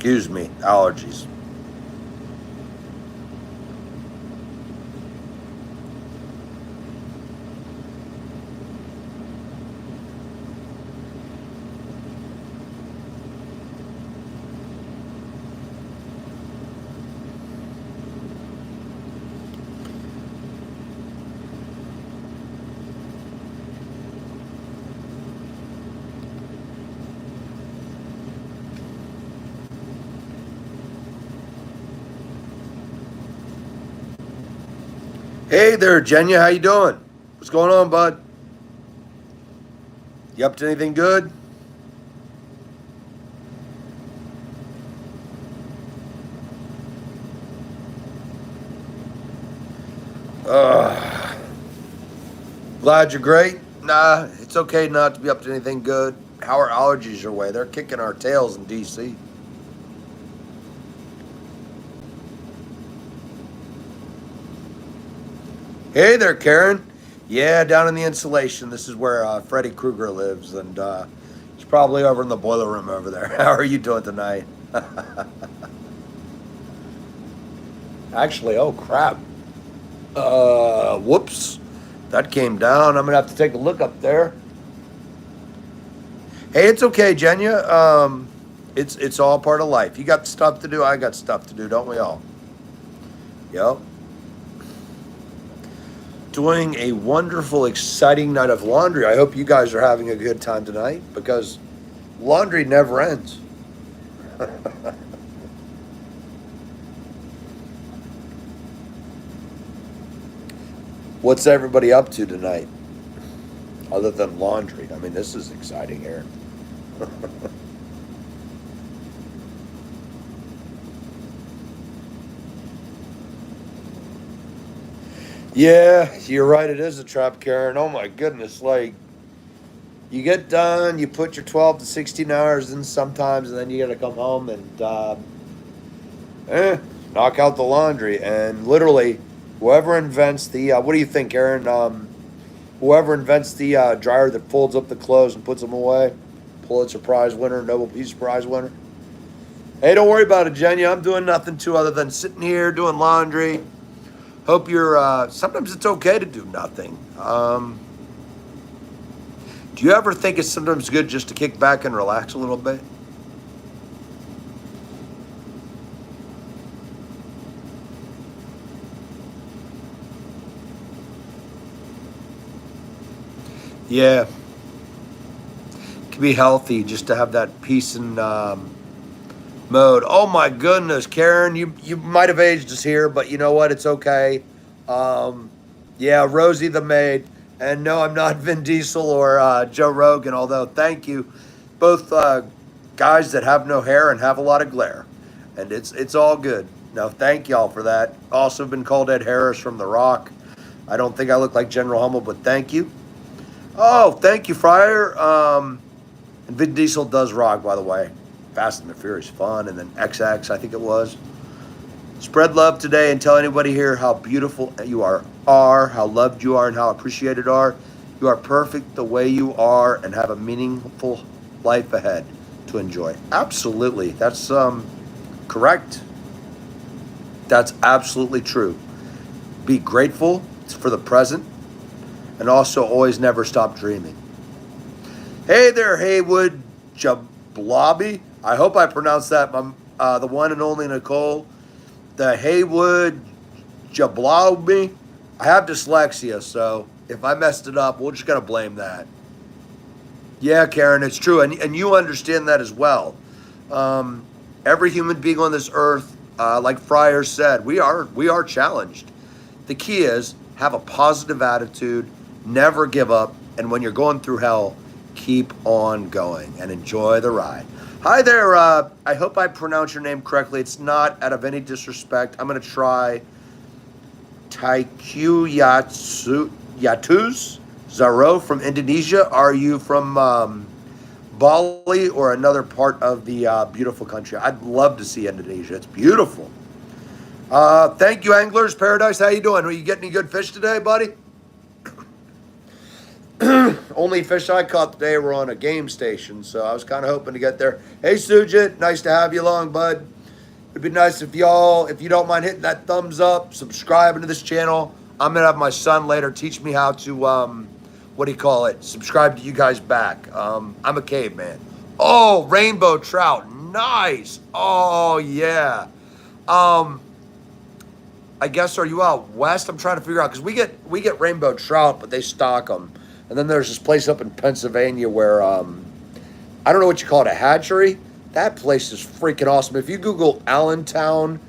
Excuse me, allergies. Hey there, Jenya. How you doing? What's going on, bud? You up to anything good? Uh, Glad you're great. Nah, it's okay not to be up to anything good. How are allergies your way? They're kicking our tails in DC. Hey there, Karen. Yeah, down in the insulation. This is where Freddy Krueger lives, and he's probably over in the boiler room over there. How are you doing tonight? Actually, oh crap. Whoops. That came down. I'm gonna have to take a look up there. Hey, it's okay, Jenya. It's all part of life. You got stuff to do. I got stuff to do, don't we all? Yep. Doing a wonderful, exciting night of laundry. I hope you guys are having a good time tonight because laundry never ends. What's everybody up to tonight other than laundry? I mean, this is exciting here. Yeah, you're right. It is a trap, Karen. Oh my goodness. Like, you get done, you put your 12 to 16 hours in sometimes, and then you got to come home and eh, knock out the laundry. And literally, whoever invents the, what do you think, Aaron? Whoever invents the dryer that folds up the clothes and puts them away, Pulitzer Prize winner, Nobel Peace Prize winner. Hey, don't worry about it, Jenya. I'm doing nothing too other than sitting here doing laundry. Hope you're, sometimes it's okay to do nothing. Do you ever think it's sometimes good just to kick back and relax a little bit? Yeah, it can be healthy just to have that peace and mode. Oh my goodness, Karen, you might have aged us here, but you know what? It's okay. Um, yeah, Rosie the maid, and no, I'm not Vin Diesel or Joe Rogan. Although, thank you, both guys that have no hair and have a lot of glare, and it's all good. No, thank y'all for that. Also been called Ed Harris from The Rock. I don't think I look like General Hummel, but thank you. Oh, thank you, Fryer. And Vin Diesel does rock, by the way. Fast and the Furious fun, and then XX, I think it was. Spread love today and tell anybody here how beautiful you are, how loved you are, and how appreciated are. You are perfect the way you are, and have a meaningful life ahead to enjoy. Absolutely, that's correct. That's absolutely true. Be grateful for the present, and also always never stop dreaming. Hey there, Haywood Jablabi. I hope I pronounced that. The one and only Nicole. The Haywood Jablabi. I have dyslexia, so if I messed it up, we're just going to blame that. Yeah, Karen, it's true. And you understand that as well. Every human being on this earth, like Fryer said, we are challenged. The key is have a positive attitude, never give up, and when you're going through hell, keep on going and enjoy the ride. Hi there. I hope I pronounce your name correctly. It's not out of any disrespect. I'm going to try Taiku Yatus Zaro from Indonesia. Are you from Bali or another part of the beautiful country? I'd love to see Indonesia. It's beautiful. Thank you, Anglers Paradise. How you doing? Are you getting any good fish today, buddy? only fish I caught today were on a game station, so I was kind of hoping to get there. Hey, Sujit, nice to have you along, bud. It'd be nice if you don't mind hitting that thumbs up, subscribing to this channel. I'm gonna have my son later teach me how to, what do you call it? Subscribe to you guys back. I'm a caveman. Oh, rainbow trout, nice. Oh yeah. I guess, are you out west? I'm trying to figure out, because we get rainbow trout, but they stock them. And then there's this place up in Pennsylvania where I don't know what you call it, a hatchery. That place is freaking awesome. If you Google Allentown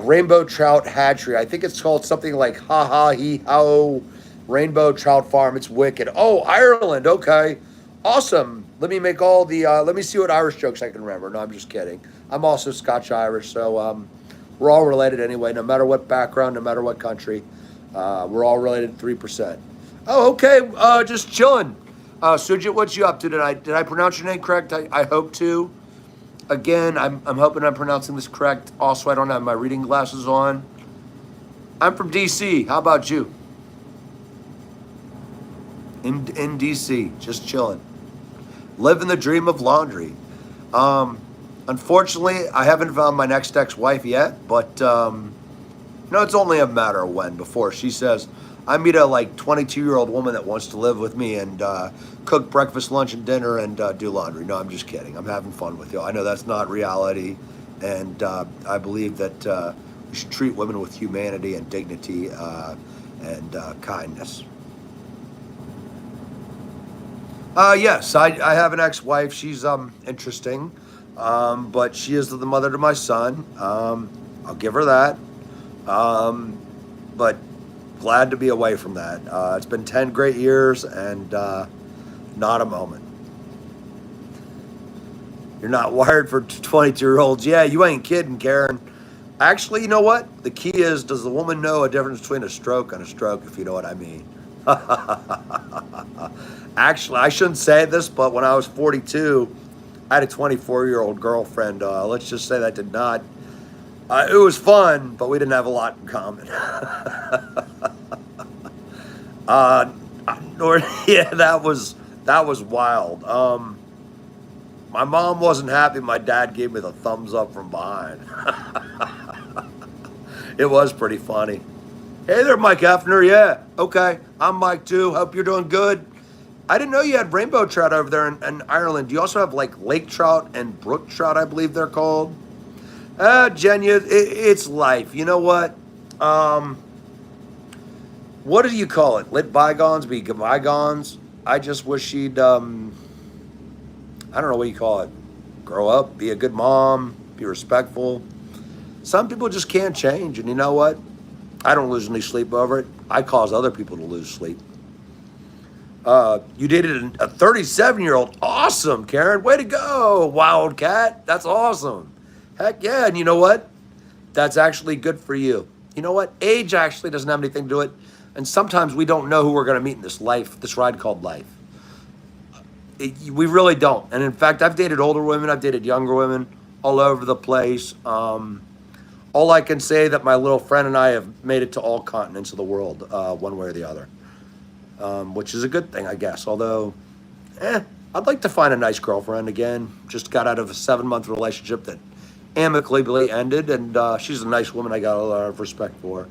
rainbow trout hatchery, I think it's called something like Ha Ha Hee Ho Rainbow Trout Farm. It's wicked. Oh, Ireland. Okay, awesome. Let me make all the. Let me see what Irish jokes I can remember. No, I'm just kidding. I'm also Scotch Irish, so we're all related anyway. No matter what background, no matter what country, we're all related 3%. Oh, okay. Just chilling. Sujit, what you up to tonight? Did I pronounce your name correct? I hope to. Again, I'm hoping I'm pronouncing this correct. Also, I don't have my reading glasses on. I'm from DC. How about you? In DC, just chilling. Living the dream of laundry. Unfortunately, I haven't found my next ex-wife yet, but it's only a matter of when before she says, I meet a 22-year-old woman that wants to live with me and cook breakfast, lunch, and dinner and do laundry. No, I'm just kidding. I'm having fun with you. I know that's not reality, and I believe that we should treat women with humanity and dignity and kindness. Yes, I have an ex-wife. She's interesting, but she is the mother to my son. I'll give her that. But glad to be away from that. It's been 10 great years and not a moment. You're not wired for 22-year-olds. Yeah, you ain't kidding, Karen. Actually, you know what? The key is, does the woman know a difference between a stroke and a stroke, if you know what I mean? Actually, I shouldn't say this, but when I was 42, I had a 24-year-old girlfriend. Let's just say that did not. It was fun, but we didn't have a lot in common. Yeah, that was wild. My mom wasn't happy. My dad gave me the thumbs up from behind. It was pretty funny. Hey there, Mike Hefner. Yeah, okay. I'm Mike too. Hope you're doing good. I didn't know you had rainbow trout over there in Ireland. Do you also have lake trout and brook trout, I believe they're called? Jenya, it's life. You know what? What do you call it? Let bygones be bygones. I just wish she'd, I don't know what you call it. Grow up, be a good mom, be respectful. Some people just can't change, and you know what? I don't lose any sleep over it. I cause other people to lose sleep. You dated a 37-year-old. Awesome, Karen. Way to go, Wildcat. That's awesome. Heck yeah. And you know what? That's actually good for you. You know what? Age actually doesn't have anything to do with it. And sometimes we don't know who we're going to meet in this life, this ride called life. We really don't. And in fact, I've dated older women. I've dated younger women all over the place. All I can say that my little friend and I have made it to all continents of the world, one way or the other. Which is a good thing, I guess. Although, I'd like to find a nice girlfriend again. Just got out of a 7-month relationship that amicably ended, and she's a nice woman. I got a lot of respect for.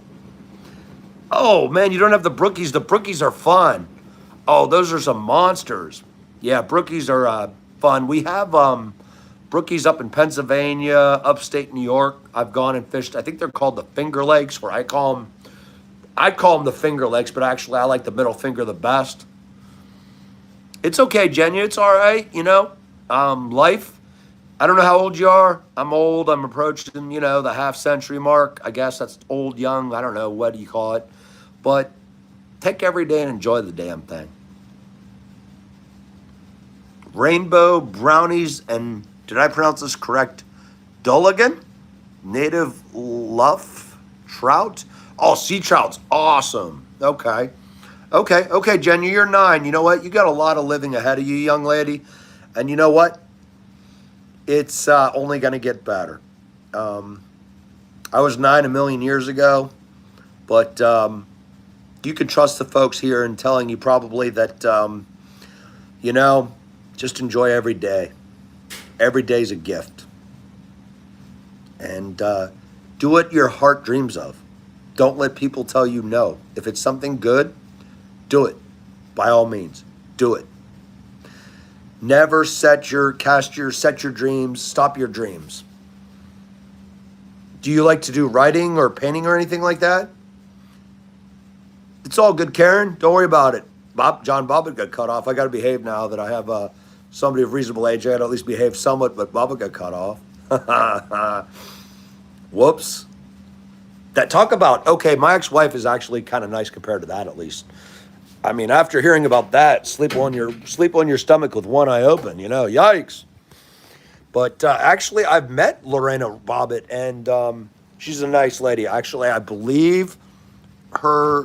Oh, man, you don't have the brookies. The brookies are fun. Oh, those are some monsters. Yeah, brookies are fun. We have brookies up in Pennsylvania, upstate New York. I've gone and fished. I think they're called the Finger Lakes, or I call them the Finger Lakes, but actually I like the middle finger the best. It's okay, Jenya. It's all right, life. I don't know how old you are. I'm old. I'm approaching, the half-century mark. I guess that's old, young. I don't know. What do you call it? But take every day and enjoy the damn thing. Rainbow brownies and, did I pronounce this correct? Dulligan? Native luff trout? Oh, sea trout's awesome. Okay, Jenya, you're 9. You know what? You got a lot of living ahead of you, young lady. And you know what? It's only going to get better. I was 9 a million years ago, but you can trust the folks here in telling you probably that You know, just enjoy every day. Every day's a gift. And do what your heart dreams of. Don't let people tell you no. If it's something good, do it. By all means, do it. Never set your dreams, stop your dreams. Do you like to do writing or painting or anything like that? It's all good, Karen. Don't worry about it. John Bobbitt got cut off. I got to behave now that I have somebody of reasonable age. I got to at least behave somewhat, but Bobbitt got cut off. Whoops. That talk about, okay, my ex-wife is actually kind of nice compared to that, at least. I mean, after hearing about that, sleep on your stomach with one eye open, yikes. But actually, I've met Lorena Bobbitt, and she's a nice lady. Actually, I believe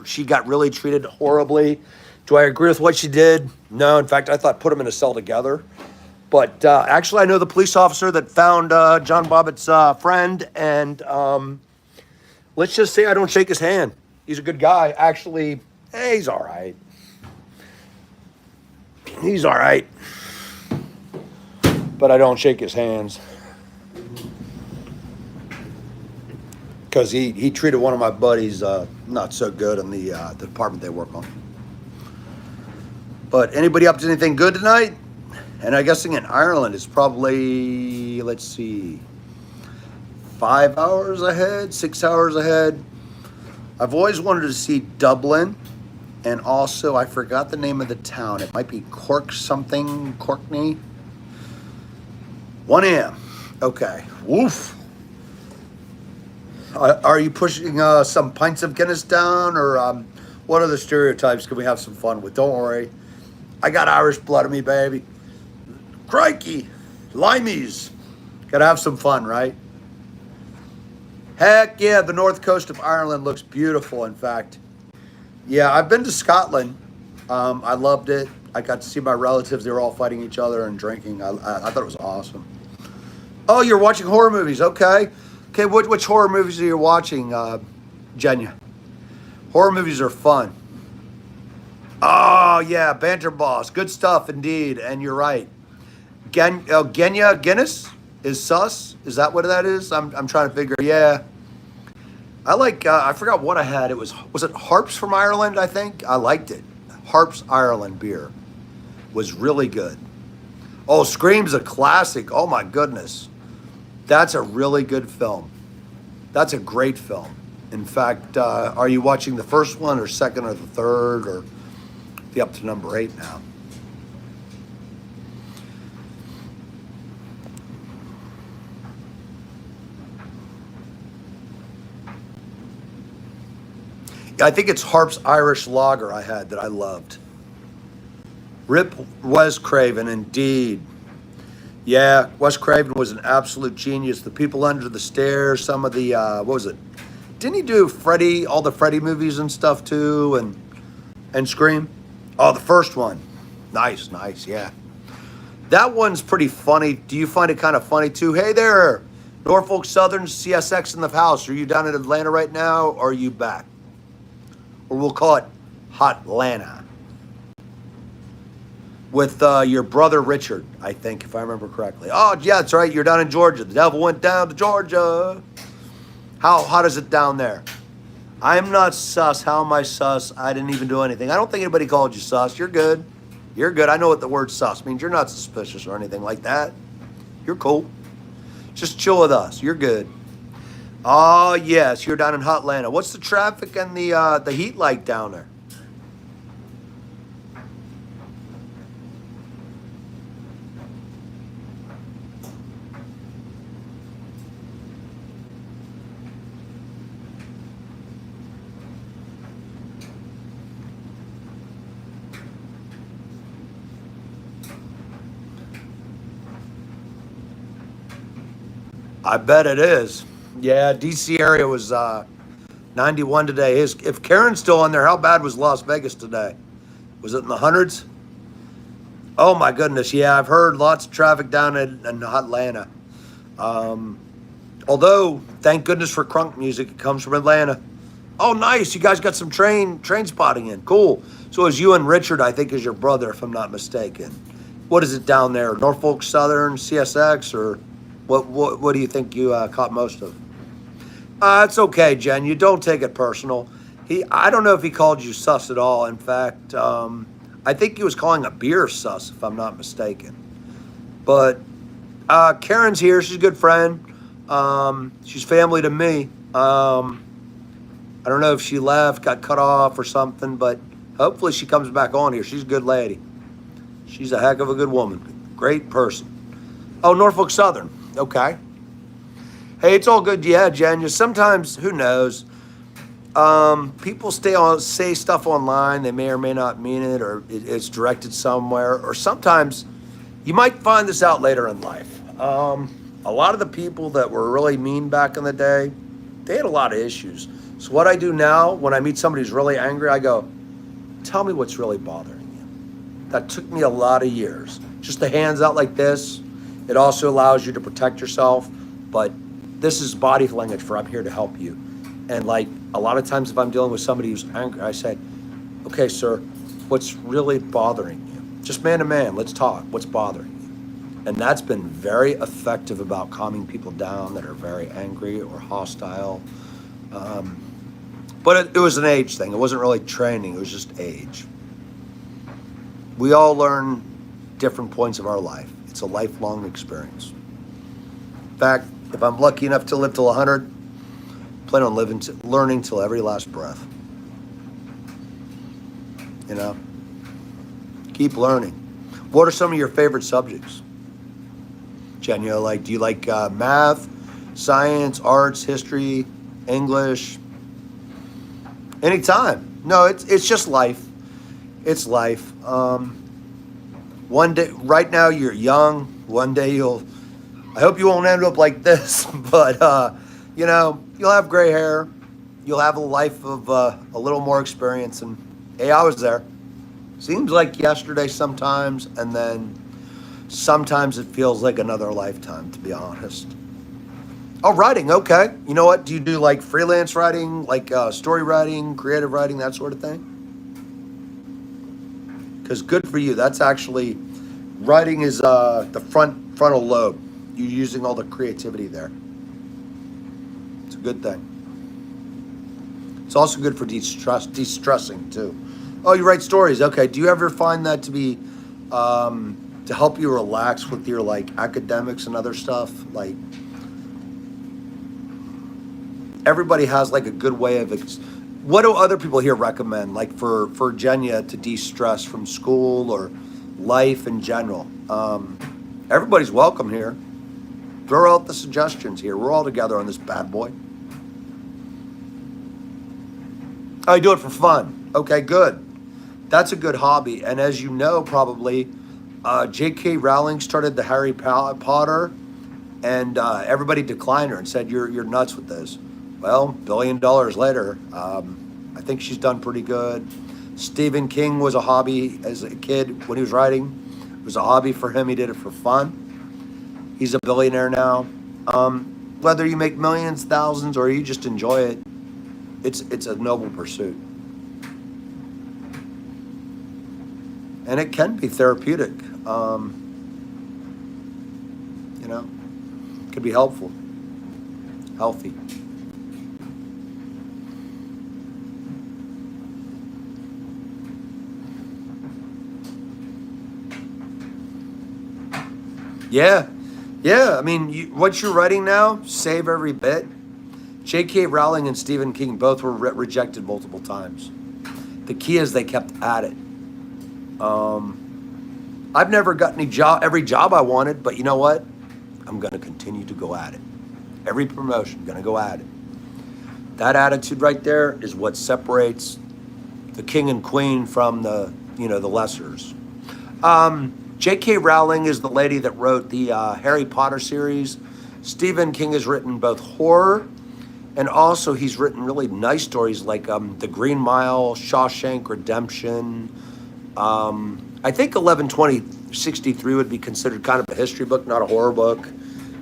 she got really treated horribly. Do I agree with what she did? No. In fact, I thought put them in a cell together. But actually, I know the police officer that found John Bobbitt's friend, and let's just say I don't shake his hand. He's a good guy. Actually, he's all right. He's all right. But I don't shake his hands. Because he treated one of my buddies not so good in the department they work on. But anybody up to anything good tonight? And I'm guessing in Ireland it's probably, let's see, 5 hours ahead, 6 hours ahead. I've always wanted to see Dublin. And also, I forgot the name of the town. It might be Courtney. 1 a.m. Okay. Woof. Are you pushing some pints of Guinness down? Or what other stereotypes can we have some fun with? Don't worry. I got Irish blood in me, baby. Crikey. Limeys. Gotta have some fun, right? Heck yeah, the north coast of Ireland looks beautiful, in fact. Yeah, I've been to Scotland. I loved it. I got to see my relatives. They were all fighting each other and drinking. I thought it was awesome. Oh, you're watching horror movies. Okay. Okay, which horror movies are you watching, Jenya? Horror movies are fun. Oh, yeah, Banter Boss. Good stuff, indeed. And you're right. Guinness is sus? Is that what that is? I'm trying to figure. Yeah. I like, I forgot what I had. Was it Harps from Ireland, I think? I liked it. Harps Ireland beer was really good. Oh, Scream's a classic. Oh, my goodness. That's a really good film. That's a great film. In fact, are you watching the first one or second or the third or up to number 8 now? I think it's Harp's Irish Lager I had that I loved. Rip Wes Craven, indeed. Yeah, Wes Craven was an absolute genius. The People Under the Stairs, some of the, what was it? Didn't he do all the Freddy movies and stuff too, and Scream? Oh, the first one. Nice, yeah. That one's pretty funny. Do you find it kind of funny too? Hey there, Norfolk Southern CSX in the house. Are you down in Atlanta right now, or are you back? Or we'll call it Hotlanta. With your brother Richard, I think, if I remember correctly. Oh, yeah, that's right. You're down in Georgia. The devil went down to Georgia. How hot is it down there? I'm not sus. How am I sus? I didn't even do anything. I don't think anybody called you sus. You're good. You're good. I know what the word sus means. You're not suspicious or anything like that. You're cool. Just chill with us. You're good. Oh, yes, you're down in Hotlanta. What's the traffic and the heat like down there? I bet it is. Yeah, DC area was 91 today. If Karen's still on there, how bad was Las Vegas today? Was it in the hundreds? Oh my goodness, yeah, I've heard lots of traffic down in Atlanta. Although, thank goodness for crunk music, it comes from Atlanta. Oh, nice, you guys got some train spotting in. Cool. So it was you and Richard, I think, is your brother, if I'm not mistaken. What is it down there? Norfolk Southern, CSX, or what do you think you caught most of? It's okay, Jen. You don't take it personal. I don't know if he called you sus at all. In fact, I think he was calling a beer sus, if I'm not mistaken. But Karen's here. She's a good friend. She's family to me. I don't know if she left, got cut off or something, but hopefully she comes back on here. She's a good lady. She's a heck of a good woman. Great person. Oh, Norfolk Southern. Okay. Hey, it's all good. Yeah, Jen. Sometimes, who knows? People say stuff online. They may or may not mean it, or it's directed somewhere. Or sometimes you might find this out later in life. A lot of the people that were really mean back in the day, they had a lot of issues. So what I do now, when I meet somebody who's really angry, I go, tell me what's really bothering you. That took me a lot of years. Just the hands out like this. It also allows you to protect yourself, but this is body language for I'm here to help you. And like a lot of times if I'm dealing with somebody who's angry, I say, okay, sir, what's really bothering you? Just man to man, let's talk. What's bothering you? And that's been very effective about calming people down that are very angry or hostile. But it was an age thing. It wasn't really training. It was just age. We all learn different points of our life. It's a lifelong experience. In fact, if I'm lucky enough to live till 100, I plan on learning till every last breath. You know? Keep learning. What are some of your favorite subjects? Jen, do you like math, science, arts, history, English? Anytime. No, it's just life. It's life. One day, right now you're young. One day I hope you won't end up like this, but you'll have gray hair. You'll have a life of a little more experience. And hey, I was there. Seems like yesterday sometimes, and then sometimes it feels like another lifetime, to be honest. Oh, writing, okay. You know what? Do you do like freelance writing, like story writing, creative writing, that sort of thing? Because good for you. That's actually, writing is the frontal lobe. You're using all the creativity there. It's a good thing. It's also good for de-stressing too. Oh, you write stories. Okay. Do you ever find that to be to help you relax with your like academics and other stuff? Like everybody has like a good way of what do other people here recommend, like for Jenya to de-stress from school or life in general? Everybody's welcome here. Throw out the suggestions here. We're all together on this bad boy. I do it for fun. Okay, good. That's a good hobby. And as you know, probably, J.K. Rowling started the Harry Potter, and everybody declined her and said, you're nuts with this. Well, $1 billion later, I think she's done pretty good. Stephen King was a hobby as a kid when he was writing. It was a hobby for him. He did it for fun. He's a billionaire now. Whether you make millions, thousands, or you just enjoy it, it's a noble pursuit. And it can be therapeutic. It could be helpful, healthy. Yeah. I mean, what you're writing now, save every bit. J.K. Rowling and Stephen King both were rejected multiple times. The key is they kept at it. I've never got every job I wanted, but you know what? I'm going to continue to go at it. Every promotion, going to go at it. That attitude right there is what separates the king and queen from the lessers. J.K. Rowling is the lady that wrote the Harry Potter series. Stephen King has written both horror, and also he's written really nice stories like The Green Mile, Shawshank Redemption. I think 11/20/63 would be considered kind of a history book, not a horror book.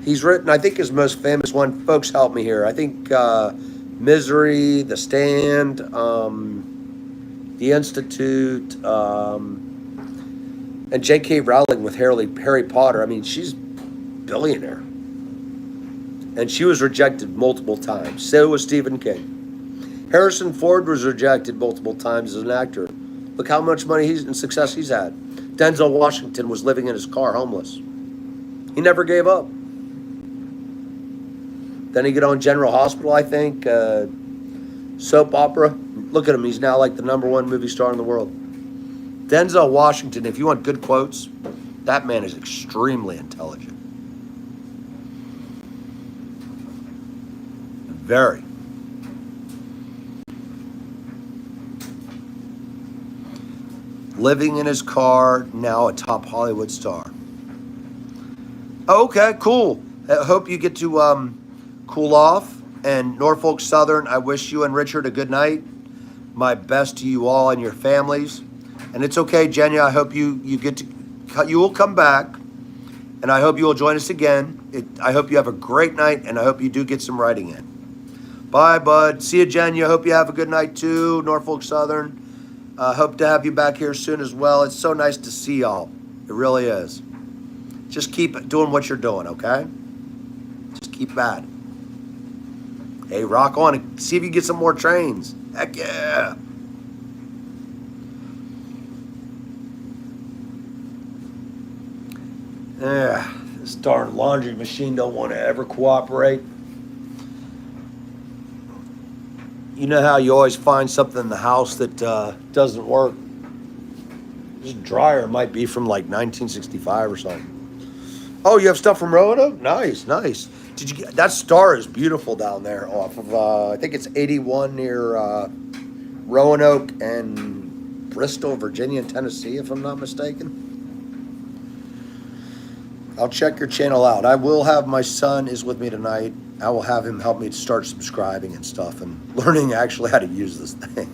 He's written, I think his most famous one, folks help me here, I think Misery, The Stand, The Institute, And J.K. Rowling with Harry Potter, I mean, she's billionaire. And she was rejected multiple times. So was Stephen King. Harrison Ford was rejected multiple times as an actor. Look how much money and success he's had. Denzel Washington was living in his car homeless. He never gave up. Then he got on General Hospital, I think, soap opera. Look at him. He's now like the #1 movie star in the world. Denzel Washington, if you want good quotes, that man is extremely intelligent. Very. Living in his car, now a top Hollywood star. Okay, cool. I hope you get to cool off. And Norfolk Southern, I wish you and Richard a good night. My best to you all and your families. And it's okay, Jenya. I hope you will come back, and I hope you will join us again. I hope you have a great night, and I hope you do get some writing in. Bye, bud. See you, Jenya. Hope you have a good night too, Norfolk Southern. Hope to have you back here soon as well. It's so nice to see y'all. It really is. Just keep doing what you're doing, okay? Just keep at it. Hey, rock on and see if you can get some more trains. Heck yeah. Yeah, this darn laundry machine don't want to ever cooperate. You know how you always find something in the house that doesn't work? This dryer might be from like 1965 or something. Oh, you have stuff from Roanoke? Nice, nice. Did you get that star is beautiful down there off of I think it's 81 near Roanoke and Bristol, Virginia, and Tennessee, if I'm not mistaken. I'll check your channel out. I will have my son is with me tonight. I will have him help me start subscribing and stuff and learning actually how to use this thing.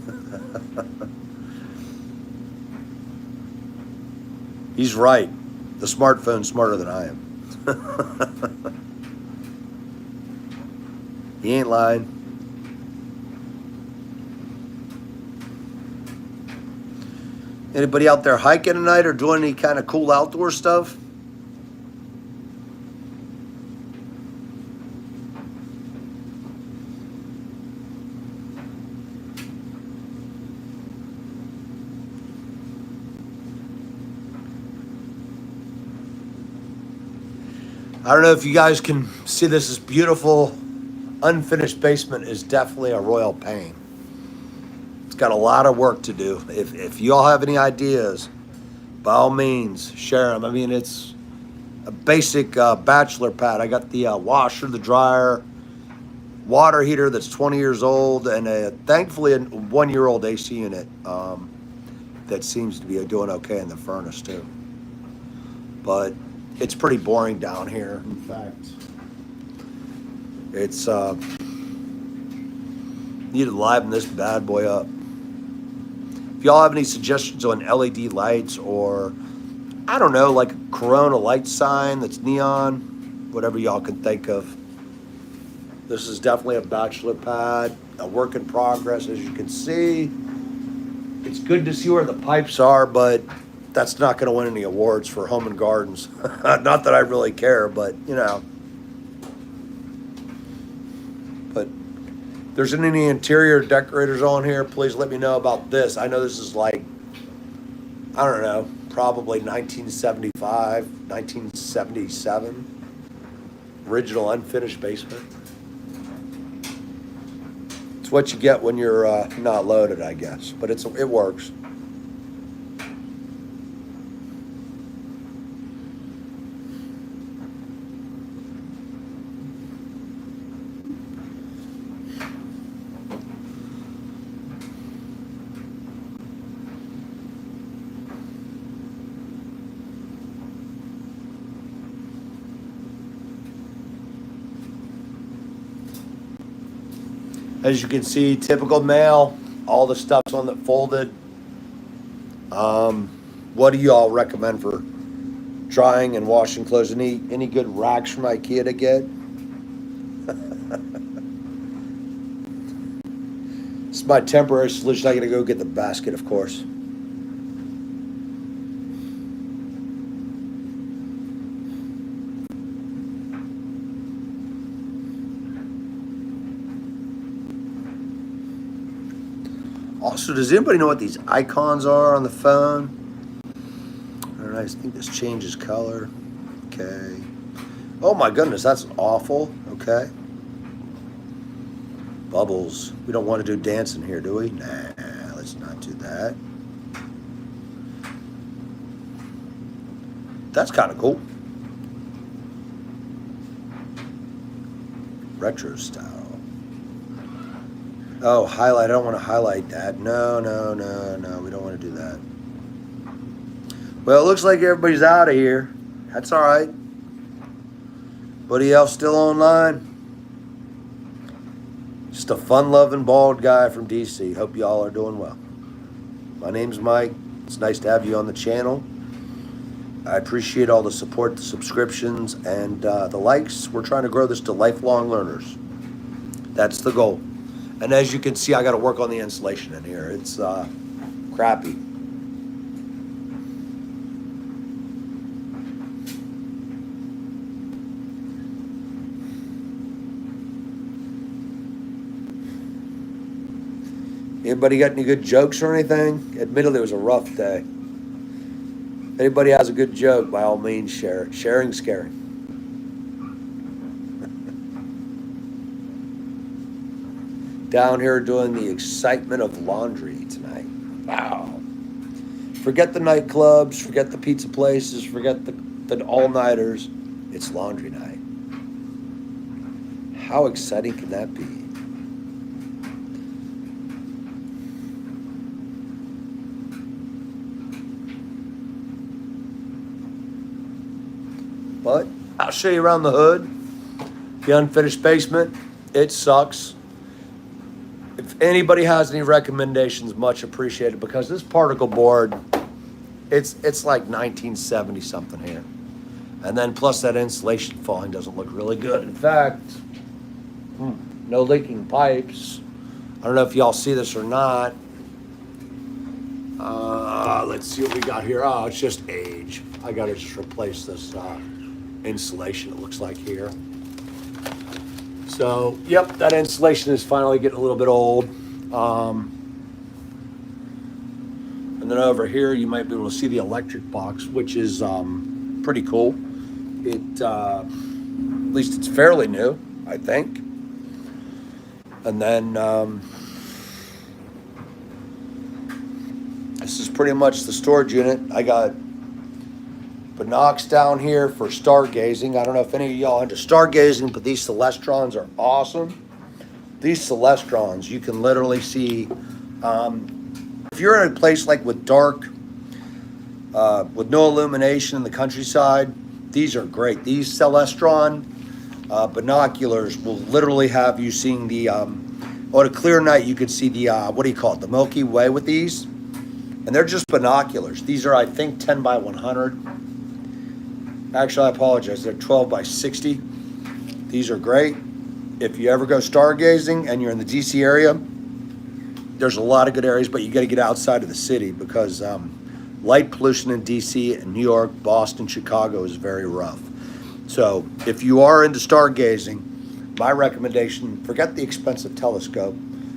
He's right. The smartphone's smarter than I am. He ain't lying. Anybody out there hiking tonight or doing any kind of cool outdoor stuff? I don't know if you guys can see this. This beautiful unfinished basement is definitely a royal pain. It's got a lot of work to do. If you all have any ideas, by all means, share them. I mean, it's a basic bachelor pad. I got the washer, the dryer, water heater that's 20 years old, and thankfully a 1-year-old AC unit that seems to be doing okay in the furnace too. But it's pretty boring down here. In fact, it's need to liven this bad boy up. If y'all have any suggestions on LED lights or I don't know, like a Corona light sign that's neon, whatever y'all can think of. This is definitely a bachelor pad, a work in progress, as you can see. It's good to see where the pipes are, but that's not going to win any awards for Home and Gardens. Not that I really care, but you know. But if there's any interior decorators on here, please let me know about this. I know this is like, I don't know, probably 1975, 1977. Original unfinished basement. It's what you get when you're not loaded, I guess. But it works. As you can see, typical male, all the stuff's on the folded. What do y'all recommend for drying and washing clothes? Any good racks from IKEA to get? It's my temporary solution. I gotta go get the basket, of course. Also, does anybody know what these icons are on the phone? All right, I think this changes color. Okay. Oh my goodness, that's awful. Okay. Bubbles. We don't want to do dancing here, do we? Nah, let's not do that. That's kind of cool. Retro style. Oh, highlight. I don't want to highlight that. No. We don't want to do that. Well, it looks like everybody's out of here. That's all right. Anybody else still online? Just a fun-loving bald guy from DC. Hope y'all are doing well. My name's Mike. It's nice to have you on the channel. I appreciate all the support, the subscriptions, and the likes. We're trying to grow this to lifelong learners. That's the goal. And as you can see, I got to work on the insulation in here. It's crappy. Anybody got any good jokes or anything? Admittedly, it was a rough day. If anybody has a good joke, by all means, share it. Sharing's caring. Down here doing the excitement of laundry tonight. Wow. Forget the nightclubs, forget the pizza places, forget the all-nighters. It's laundry night. How exciting can that be? But I'll show you around the hood. The unfinished basement, it sucks. If anybody has any recommendations, much appreciated, because this particle board, it's like 1970 something here. And then plus that insulation falling doesn't look really good. In fact, no leaking pipes. I don't know if y'all see this or not. Let's see what we got here. Oh, it's just age. I gotta just replace this insulation, it looks like here. So, yep, that insulation is finally getting a little bit old. And then over here, you might be able to see the electric box, which is pretty cool. It, at least it's fairly new, I think. And then this is pretty much the storage unit. I got binocs down here for stargazing. I don't know if any of y'all into stargazing, but these Celestrons are awesome. These Celestrons, you can literally see, if you're in a place like with dark, with no illumination in the countryside, these are great. These Celestron binoculars will literally have you seeing the, on a clear night, you could see the, what do you call it, the Milky Way with these. And they're just binoculars. These are, I think, 10 by 100. Actually, I apologize. They're 12 by 60. These are great. If you ever go stargazing and you're in the DC area, there's a lot of good areas, but you got to get outside of the city because light pollution in DC and New York, Boston, Chicago is very rough. So if you are into stargazing, my recommendation, forget the expensive telescope,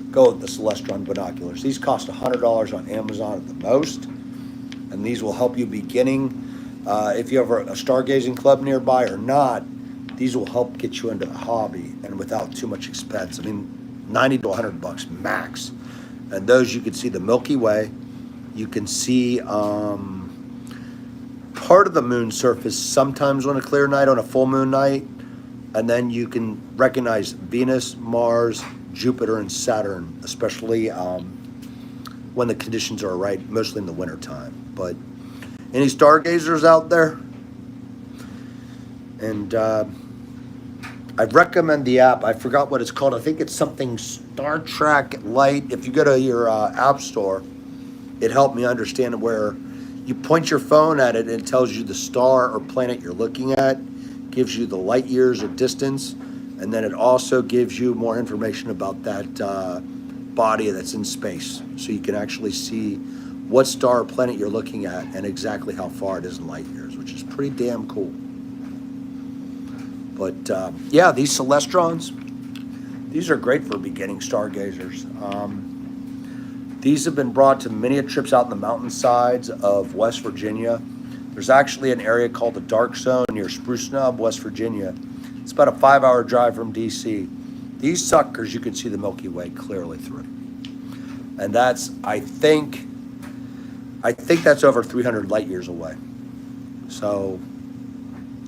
go with the Celestron binoculars. These cost $100 on Amazon at the most, and these will help you beginning. If you have a stargazing club nearby or not, these will help get you into the hobby and without too much expense. I mean, 90 to 100 bucks max. And those, you can see the Milky Way. You can see part of the moon surface sometimes on a clear night, on a full moon night. And then you can recognize Venus, Mars, Jupiter, and Saturn, especially when the conditions are right, mostly in the wintertime. But any stargazers out there? And I recommend the app. I forgot what it's called. I think it's something Star Trek Light. If you go to your app store, it helped me understand where you point your phone at it and it tells you the star or planet you're looking at, gives you the light years of distance, and then it also gives you more information about that body that's in space. So you can actually see what star or planet you're looking at and exactly how far it is in light years, which is pretty damn cool. But yeah, these Celestrons, these are great for beginning stargazers. These have been brought to many trips out in the mountainsides of West Virginia. There's actually an area called the Dark Zone near Spruce Knob, West Virginia. It's about a 5-hour drive from DC. These suckers, you can see the Milky Way clearly through. And that's, I think that's over 300 light years away. So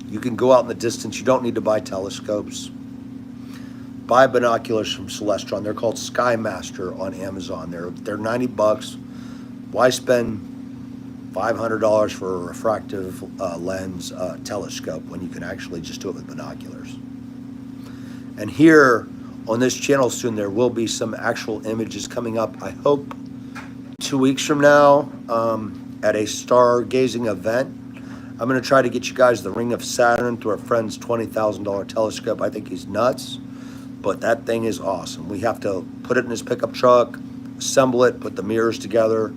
you can go out in the distance. You don't need to buy telescopes. Buy binoculars from Celestron. They're called Skymaster on Amazon. They're $90. Why spend $500 for a refractive lens telescope when you can actually just do it with binoculars? And here on this channel soon, there will be some actual images coming up, I hope 2 weeks from now, at a stargazing event. I'm going to try to get you guys the Ring of Saturn through our friend's $20,000 telescope. I think he's nuts, but that thing is awesome. We have to put it in his pickup truck, assemble it, put the mirrors together.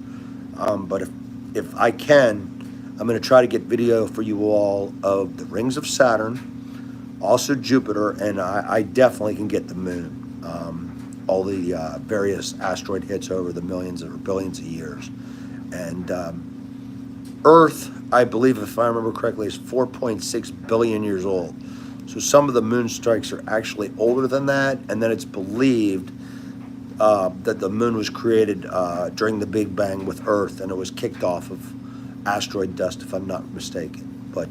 But if I can, I'm going to try to get video for you all of the rings of Saturn, also Jupiter, and I definitely can get the moon. All the various asteroid hits over the millions or billions of years. And Earth, I believe, if I remember correctly, is 4.6 billion years old. So some of the moon strikes are actually older than that, and then it's believed that the moon was created during the Big Bang with Earth, and it was kicked off of asteroid dust, if I'm not mistaken. But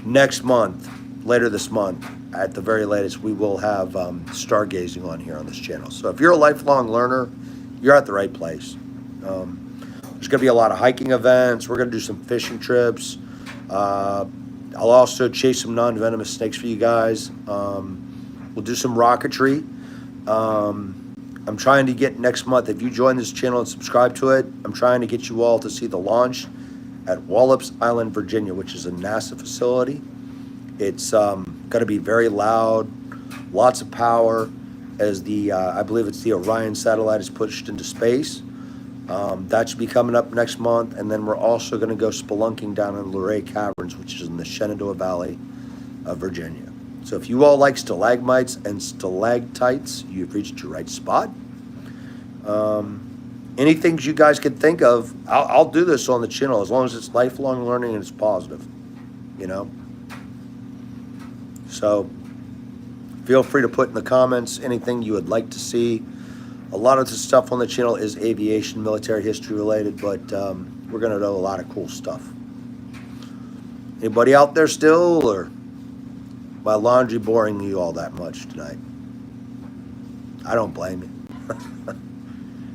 next month, later this month, at the very latest, we will have stargazing on here on this channel. So if you're a lifelong learner, you're at the right place. There's going to be a lot of hiking events. We're going to do some fishing trips. I'll also chase some non-venomous snakes for you guys. We'll do some rocketry. I'm trying to get next month, if you join this channel and subscribe to it, I'm trying to get you all to see the launch at Wallops Island, Virginia, which is a NASA facility. It's going to be very loud, lots of power as the, I believe it's the Orion satellite is pushed into space. That should be coming up next month. And then we're also going to go spelunking down in Luray Caverns, which is in the Shenandoah Valley of Virginia. So if you all like stalagmites and stalactites, you've reached your right spot. Anything you guys can think of, I'll do this on the channel as long as it's lifelong learning and it's positive, you know? So feel free to put in the comments anything you would like to see. A lot of the stuff on the channel is aviation, military history related, but we're going to know a lot of cool stuff. Anybody out there still, or my laundry boring you all that much tonight? I don't blame you.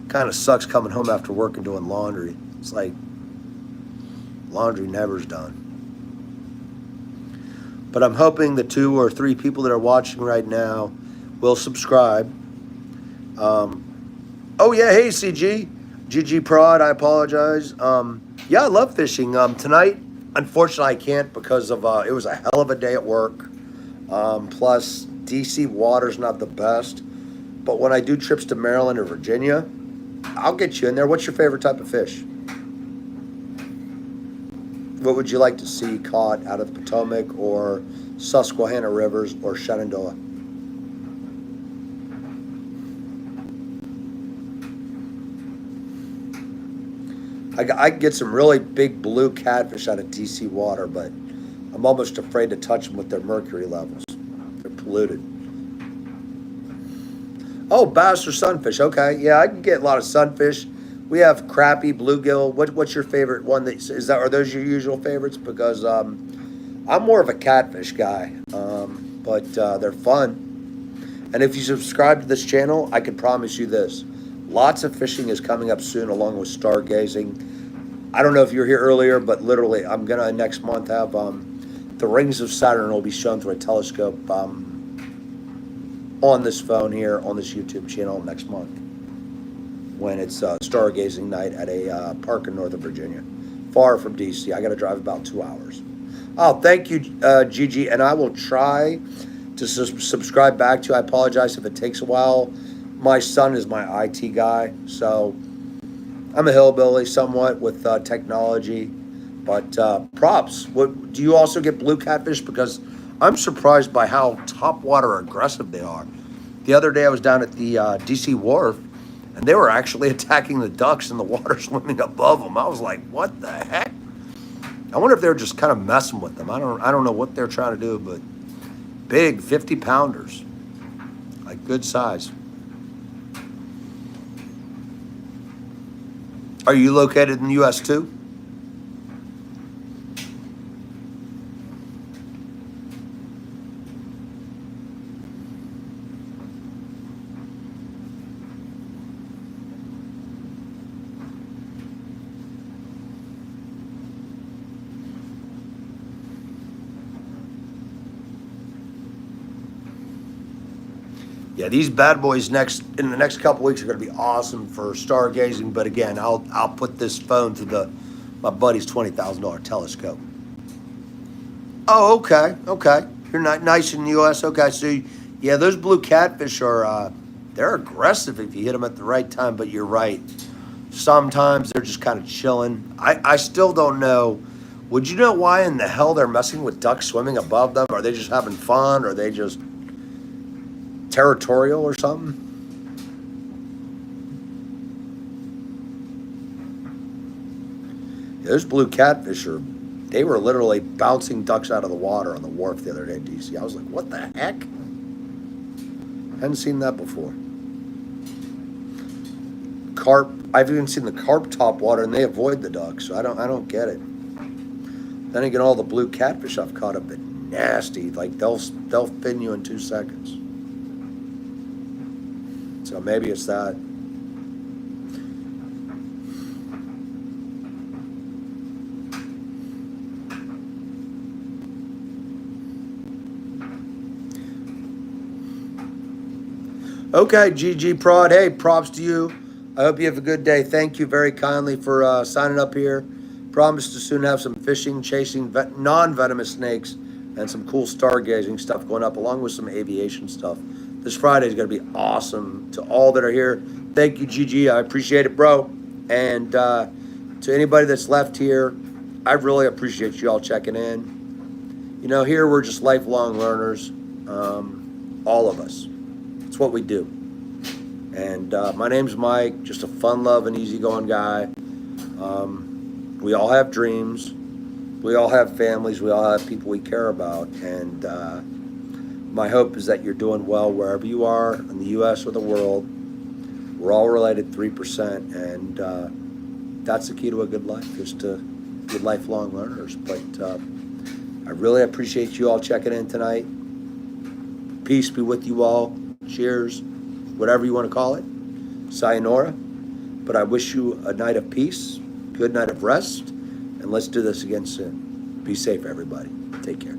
Kind of sucks coming home after work and doing laundry. It's like laundry never's done. But I'm hoping the 2 or 3 people that are watching right now will subscribe. Oh yeah, hey CG, GG Prod, I apologize. Yeah, I love fishing. Tonight, unfortunately, I can't because of it was a hell of a day at work. Plus, DC water's not the best. But when I do trips to Maryland or Virginia, I'll get you in there. What's your favorite type of fish? What would you like to see caught out of the Potomac or Susquehanna rivers or Shenandoah? I can get some really big blue catfish out of DC water, but I'm almost afraid to touch them with their mercury levels. They're polluted. Oh, bass or sunfish. Okay, yeah, I can get a lot of sunfish. We have crappie, bluegill. What's your favorite one? Are those your usual favorites? Because I'm more of a catfish guy, but they're fun. And if you subscribe to this channel, I can promise you this. Lots of fishing is coming up soon along with stargazing. I don't know if you were here earlier, but literally I'm going to next month have the rings of Saturn will be shown through a telescope on this phone here on this YouTube channel next month when it's stargazing night at a park in Northern Virginia, far from DC. I got to drive about 2 hours. Oh, thank you, Gigi, and I will try to subscribe back to you. I apologize if it takes a while. My son is my IT guy, so I'm a hillbilly somewhat with technology, but props. What, do you also get blue catfish? Because I'm surprised by how topwater aggressive they are. The other day I was down at the DC Wharf, And they were actually attacking the ducks in the water swimming above them. I was like, what the heck? I wonder if they're just kind of messing with them. I don't know what they're trying to do, but big 50 pounders, like good size. Are you located in the U.S. too? Yeah, these bad boys in the next couple weeks are going to be awesome for stargazing. But again, I'll put this phone to my buddy's $20,000 telescope. Oh, okay. You're not nice in the U.S. Okay, so yeah, those blue catfish are they're aggressive if you hit them at the right time. But you're right. Sometimes they're just kind of chilling. I still don't know. Would you know why in the hell they're messing with ducks swimming above them? Are they just having fun? Or are they just territorial or something? Yeah, those blue catfish they were literally bouncing ducks out of the water on the wharf the other day in DC. I was like, what the heck? Hadn't seen that before. Carp, I've even seen the carp top water and they avoid the ducks, so I don't get it. Then again, all the blue catfish I've caught have been nasty. Like they'll fin you in 2 seconds. So maybe it's that. Okay, GG Prod. Hey, props to you. I hope you have a good day. Thank you very kindly for signing up here. Promise to soon have some fishing, chasing non-venomous snakes, and some cool stargazing stuff going up, along with some aviation stuff. This Friday is going to be awesome. To all that are here, thank you, GG. I appreciate it, bro. And to anybody that's left here, I really appreciate you all checking in. You know, here we're just lifelong learners, all of us. It's what we do. And my name's Mike, just a fun-loving, easygoing guy. We all have dreams. We all have families. We all have people we care about. And my hope is that you're doing well wherever you are in the U.S. or the world. We're all related 3%, and that's the key to a good life, is to be lifelong learners. But I really appreciate you all checking in tonight. Peace be with you all. Cheers, whatever you want to call it. Sayonara. But I wish you a night of peace, good night of rest, and let's do this again soon. Be safe, everybody. Take care.